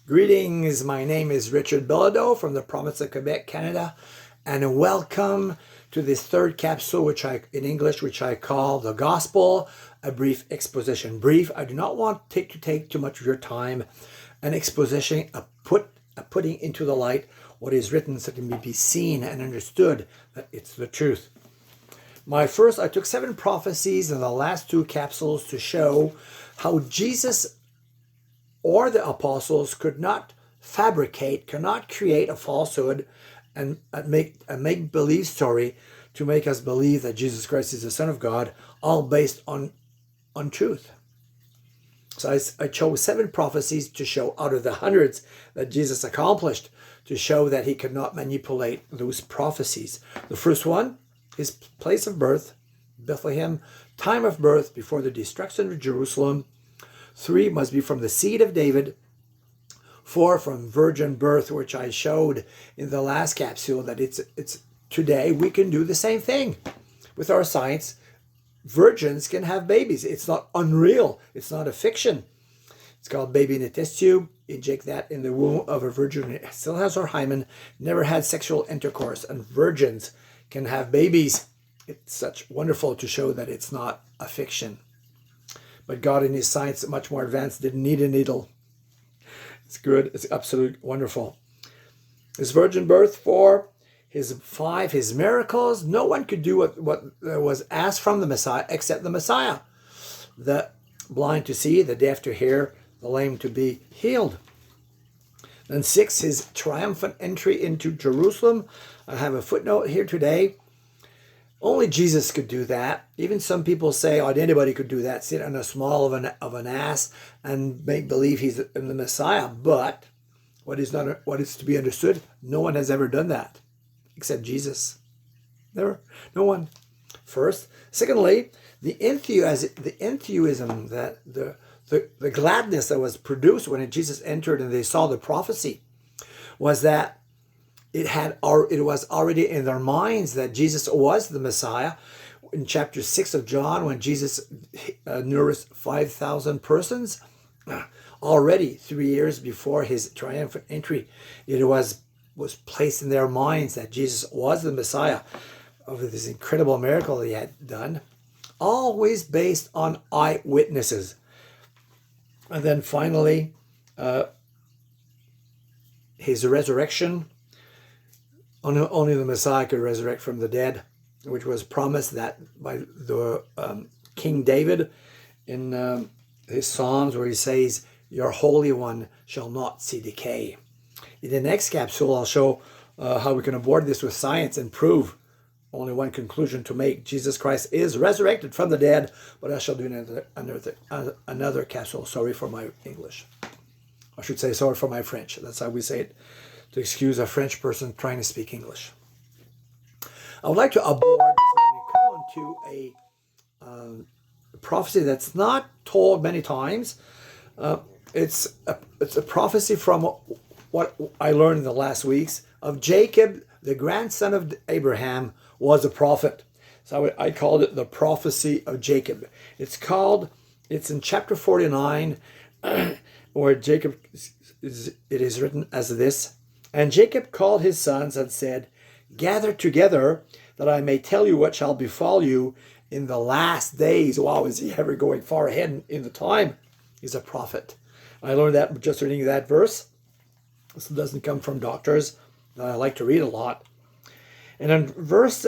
Greetings, my name is Richard Bilodeau from the province of Quebec, Canada, and welcome to this third capsule, in English, which I call The Gospel, a brief exposition. Brief, I do not want to take too much of your time. An exposition, a putting into the light what is written so it can be seen and understood that it's the truth. I took 7 prophecies in the last 2 capsules to show how Jesus or the apostles could not create a falsehood and make a make-believe story to make us believe that Jesus Christ is the Son of God, all based on truth. So I chose 7 prophecies to show out of the hundreds that Jesus accomplished to show that he could not manipulate those prophecies. The first one, his place of birth, Bethlehem, time of birth before the destruction of Jerusalem. 3 must be from the seed of David. 4 from virgin birth, which I showed in the last capsule that it's today we can do the same thing with our science. Virgins can have babies. It's not unreal. It's not a fiction. It's called baby in a test tube. Inject that in the womb of a virgin. It still has her hymen, never had sexual intercourse, and virgins can have babies. It's such wonderful to show that it's not a fiction. But God in his science, much more advanced, didn't need a needle. It's good. It's absolutely wonderful. His virgin birth. 4. 5, his miracles. No one could do what was asked from the Messiah except the Messiah. The blind to see, the deaf to hear, the lame to be healed. Then 6, his triumphant entry into Jerusalem. I have a footnote here today. Only Jesus could do that. Even some people say, anybody could do that, sit on a small of an ass and make believe he's the Messiah. But what is to be understood, no one has ever done that except Jesus. Never, no one. First. Secondly, the enthusiasm, that the gladness that was produced when Jesus entered and they saw the prophecy was that it was already in their minds that Jesus was the Messiah. In chapter 6 of John, when Jesus nourished 5,000 persons, already 3 years before his triumphant entry, it was placed in their minds that Jesus was the Messiah of this incredible miracle he had done, always based on eyewitnesses. And then finally, his resurrection. Only the Messiah could resurrect from the dead, which was promised that by the King David in his Psalms, where he says, "Your Holy One shall not see decay." In the next capsule, I'll show how we can avoid this with science and prove only one conclusion to make. Jesus Christ is resurrected from the dead, but I shall do another capsule. Sorry for my English. I should say sorry for my French. That's how we say it, to excuse a French person trying to speak English. I would like to abort come on to a prophecy that's not told many times. It's a prophecy from what I learned in the last weeks of Jacob, the grandson of Abraham, was a prophet. So I called it the prophecy of Jacob. It's in chapter 49, where Jacob it is written as this. And Jacob called his sons and said, "Gather together, that I may tell you what shall befall you in the last days." Wow, is he ever going far ahead in the time? He's a prophet. I learned that just reading that verse. This doesn't come from doctors that I like to read a lot. And in verse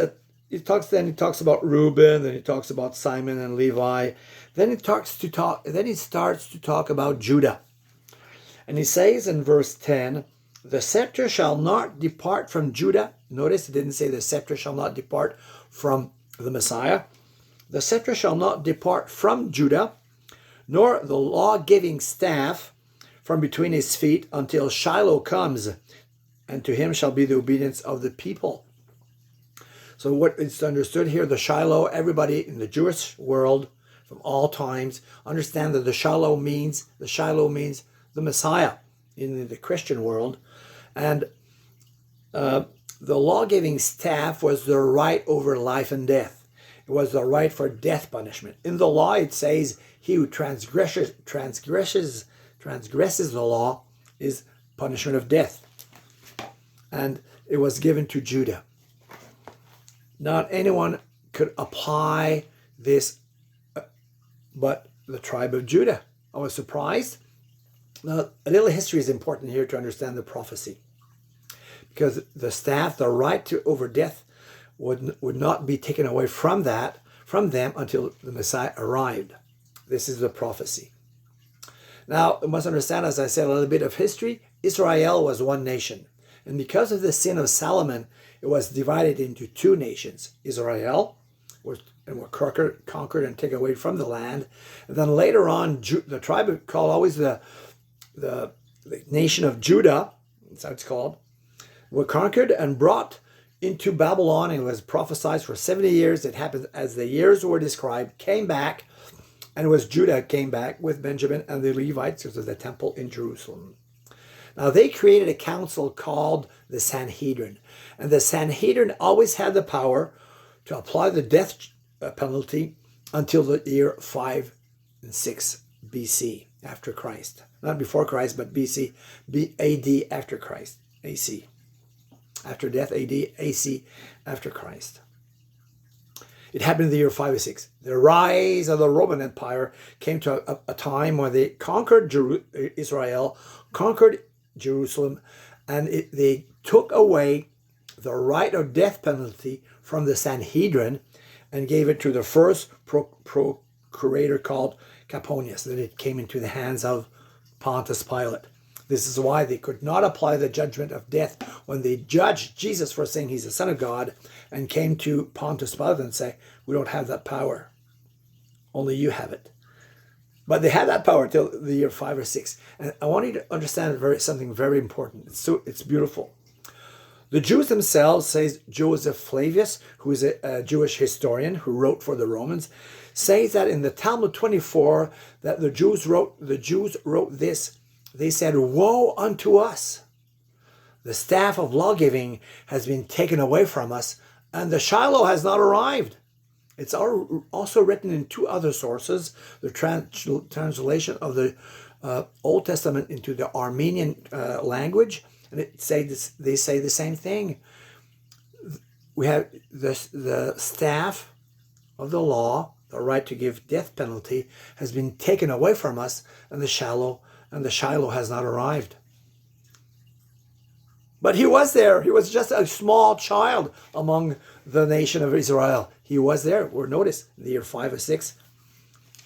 he talks about Reuben, then he talks about Simon and Levi. Then he starts to talk about Judah. And he says in verse 10, "The scepter shall not depart from Judah." Notice it didn't say the scepter shall not depart from the Messiah. "The scepter shall not depart from Judah, nor the law-giving staff from between his feet until Shiloh comes, and to him shall be the obedience of the people." So what is understood here, the Shiloh, everybody in the Jewish world from all times understand that the Shiloh means the Messiah in the Christian world. And the law-giving staff was the right over life and death. It was the right for death punishment. In the law, it says, "He who transgresses the law is punishment of death. And it was given to Judah. Not anyone could apply this but the tribe of Judah. I was surprised. Now, a little history is important here to understand the prophecy. Because the staff, the right to over death, would not be taken away from them until the Messiah arrived. This is the prophecy. Now, you must understand, as I said, a little bit of history. Israel was one nation. And because of the sin of Solomon, it was divided into two nations. Israel were conquered and taken away from the land. And then later on, the tribe called always the nation of Judah, that's how it's called, were conquered and brought into Babylon. And it was prophesied for 70 years. It happened as the years were described, came back, and it was Judah came back with Benjamin and the Levites, because of the temple in Jerusalem. Now, they created a council called the Sanhedrin. And the Sanhedrin always had the power to apply the death penalty until the year 5 and 6 BC, after Christ. Not before Christ, but BC, AD after Christ, AC. After death, AD, AC after Christ. It happened in the year 5 or 6. The rise of the Roman Empire came to a time when they conquered Israel, conquered Jerusalem, and they took away the right of death penalty from the Sanhedrin and gave it to the first procurator called Caponius. Then it came into the hands of Pontius Pilate. This is why they could not apply the judgment of death when they judged Jesus for saying he's the Son of God and came to Pontius Pilate and say, we don't have that power. Only you have it. But they had that power till the year 5 or 6. And I want you to understand something very important. It's beautiful. The Jews themselves, says Joseph Flavius, who is a Jewish historian who wrote for the Romans, says that in the Talmud 24 that the Jews wrote this. They said, woe unto us. The staff of lawgiving has been taken away from us, and the Shiloh has not arrived. It's also written in two other sources, the translation of the Old Testament into the Armenian language, and they say the same thing. We have the staff of the law, the right to give death penalty, has been taken away from us, and the Shiloh has not arrived. But he was there. He was just a small child among the nation of Israel. He was there. We're notice in the year 5 or 6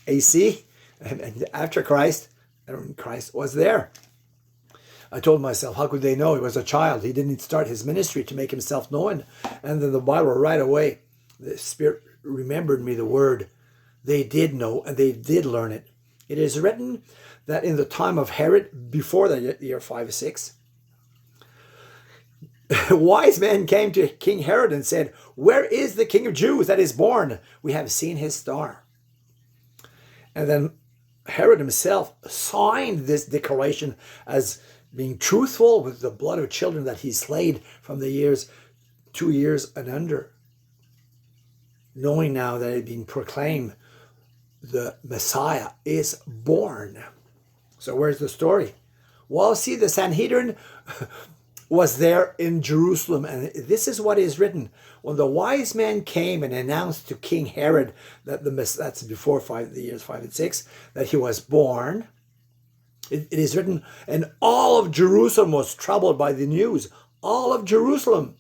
AC, and after Christ, and Christ was there. I told myself, how could they know? He was a child. He didn't start his ministry to make himself known. And then the Bible right away, the Spirit remembered me the word. They did know and they did learn it. It is written that in the time of Herod, before the year 5 or 6, wise men came to King Herod and said, where is the King of Jews that is born? We have seen his star. And then Herod himself signed this declaration as being truthful with the blood of children that he slayed from the years 2 years and under, knowing now that it had been proclaimed the Messiah is born. So where's the story? Well, see, the Sanhedrin was there in Jerusalem, and this is what is written. When the wise men came and announced to King Herod that that's before the years 5 and 6, that he was born, it is written, and all of Jerusalem was troubled by the news. All of Jerusalem.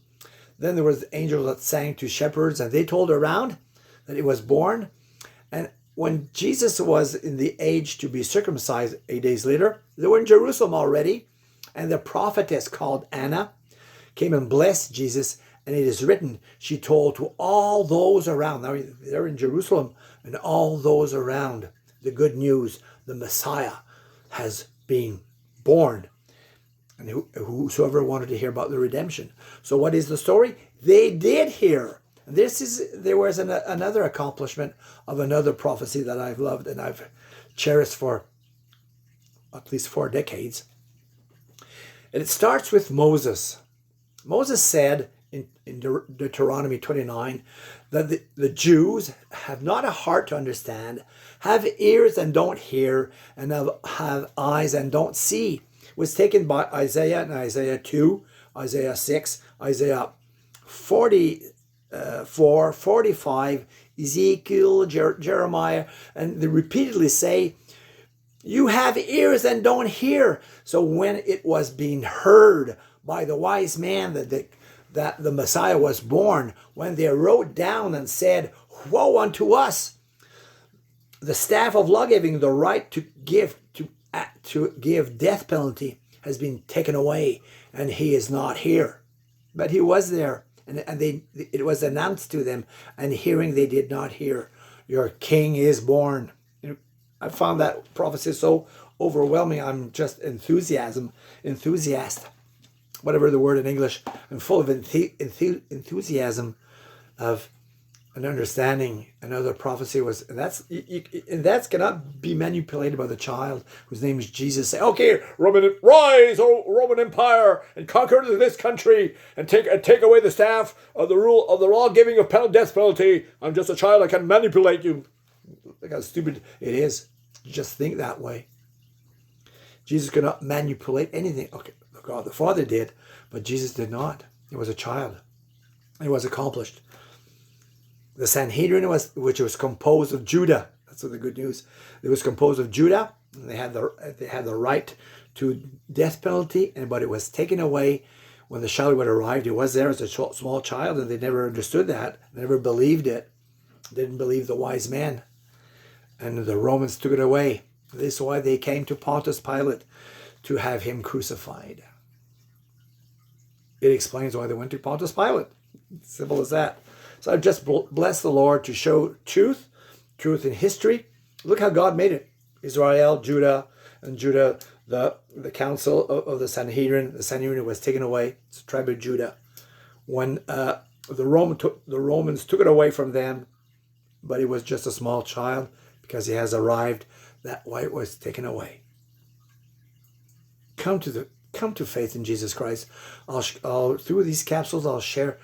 Then there was angels that sang to shepherds, and they told around that he was born. And when Jesus was in the age to be circumcised 8 days later, they were in Jerusalem already. And the prophetess called Anna came and blessed Jesus. And it is written, she told to all those around. Now they're in Jerusalem, and all those around the good news, the Messiah has been born. And whosoever wanted to hear about the redemption. So what is the story? They did hear. There was another accomplishment of another prophecy that I've loved and I've cherished for at least 4 decades. And it starts with Moses. Moses said in Deuteronomy 29 that the Jews have not a heart to understand, have ears and don't hear, and have eyes and don't see. was taken by Isaiah and Isaiah 2, Isaiah 6, Isaiah 44, 45, Ezekiel, Jeremiah, and they repeatedly say, you have ears and don't hear. So when it was being heard by the wise man that the Messiah was born, when they wrote down and said, woe unto us, the staff of lawgiving, the right to give death penalty has been taken away, and he is not here. But he was there, and it was announced to them, and hearing they did not hear. Your king is born. I found that prophecy so overwhelming. I'm just enthusiast, whatever the word in English. I'm full of enthusiasm of an understanding. Another prophecy was, and that's cannot be manipulated by the child whose name is Jesus. Say, okay, rise, O Roman Empire, and conquer this country, and take away the staff of the rule of the law giving of death penalty. I'm just a child. I can manipulate you. Look how stupid it is. Just think that way. Jesus could not manipulate anything. Okay, God the Father did, but Jesus did not. He was a child. It was accomplished. The Sanhedrin which was composed of Judah. That's the good news. It was composed of Judah, and they had the right to death penalty, but it was taken away when the child would arrive. He was there as a small child, and they never understood that. They never believed it. They didn't believe the wise man. And the Romans took it away. This is why they came to Pontius Pilate to have him crucified. It explains why they went to Pontius Pilate. Simple as that. So I've just blessed the Lord to show truth in history. Look how God made it. Israel, Judah, and Judah, the council of the Sanhedrin. The Sanhedrin was taken away. It's the tribe of Judah. When the Romans took it away from them, but he was just a small child, because he has arrived, that white was taken away. Come to faith in Jesus Christ. I'll through these capsules, I'll share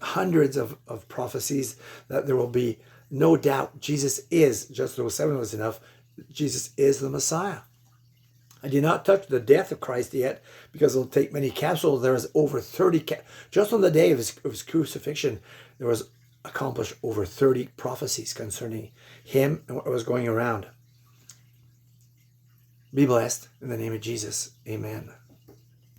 hundreds of prophecies that there will be no doubt Jesus is, just though 7 was enough, Jesus is the Messiah. I did not touch the death of Christ yet, because it'll take many capsules. There was over 30, just on the day of his crucifixion, there was accomplished over 30 prophecies concerning him and what was going around. Be blessed in the name of Jesus. Amen.